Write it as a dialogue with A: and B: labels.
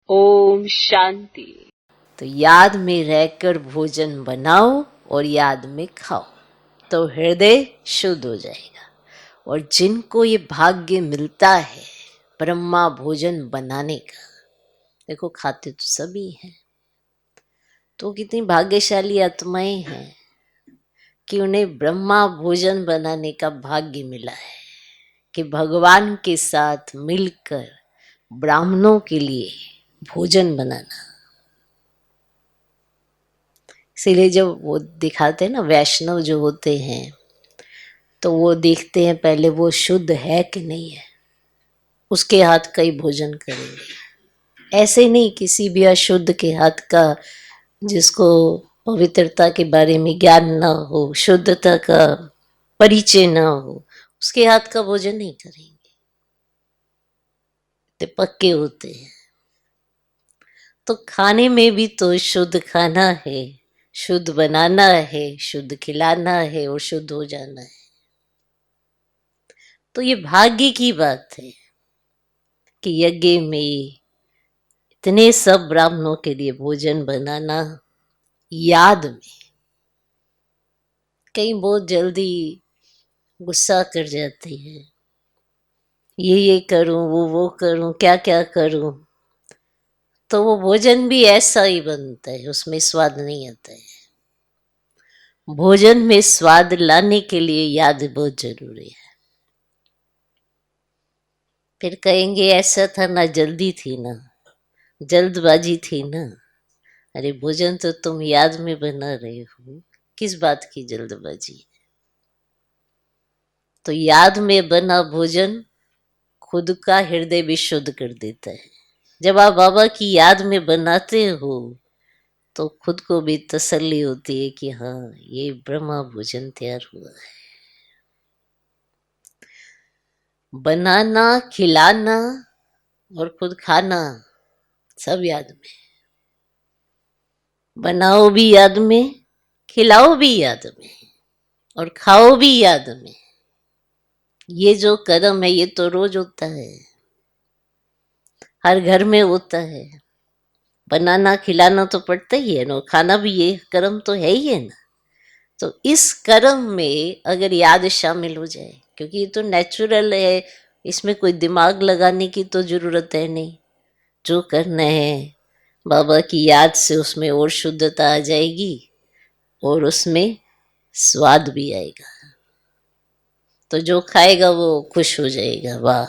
A: ओम शांति।
B: तो याद में रहकर भोजन बनाओ और याद में खाओ तो हृदय शुद्ध हो जाएगा। और जिनको ये भाग्य मिलता है ब्रह्मा भोजन बनाने का, देखो खाते तो सभी हैं, तो कितनी भाग्यशाली आत्माएं हैं कि उन्हें ब्रह्मा भोजन बनाने का भाग्य मिला है कि भगवान के साथ मिलकर ब्राह्मणों के लिए भोजन बनाना। इसीलिए जब वो दिखाते हैं ना, वैष्णव जो होते हैं, तो वो देखते हैं पहले वो शुद्ध है कि नहीं है, उसके हाथ का ही भोजन करेंगे। ऐसे नहीं किसी भी अशुद्ध के हाथ का, जिसको पवित्रता के बारे में ज्ञान ना हो, शुद्धता का परिचय ना हो, उसके हाथ का भोजन नहीं करेंगे। तो पक्के होते हैं। तो खाने में भी तो शुद्ध खाना है, शुद्ध बनाना है, शुद्ध खिलाना है और शुद्ध हो जाना है। तो ये भाग्य की बात है कि यज्ञ में इतने सब ब्राह्मणों के लिए भोजन बनाना याद में। कई बहुत जल्दी गुस्सा कर जाते हैं, ये करूं, वो करूं, क्या क्या करूं, तो वो भोजन भी ऐसा ही बनता है, उसमें स्वाद नहीं आता है। भोजन में स्वाद लाने के लिए याद बहुत जरूरी है। फिर कहेंगे ऐसा था ना, जल्दी थी ना, जल्दबाजी थी ना। अरे भोजन तो तुम याद में बना रहे हो, किस बात की जल्दबाजी। तो याद में बना भोजन खुद का हृदय भी शुद्ध कर देता है। जब आप बाबा की याद में बनाते हो तो खुद को भी तसल्ली होती है कि हाँ, ये ब्रह्मा भोजन तैयार हुआ है। बनाना, खिलाना और खुद खाना सब याद में। बनाओ भी याद में, खिलाओ भी याद में और खाओ भी याद में। ये जो कर्म है ये तो रोज होता है, हर घर में होता है। बनाना खिलाना तो पड़ता ही है ना, खाना भी ये कर्म तो है ही है ना। तो इस कर्म में अगर याद शामिल हो जाए, क्योंकि ये तो नेचुरल है, इसमें कोई दिमाग लगाने की तो जरूरत है नहीं। जो करना है बाबा की याद से उसमें और शुद्धता आ जाएगी और उसमें स्वाद भी आएगा। तो जो खाएगा वो खुश हो जाएगा, वाह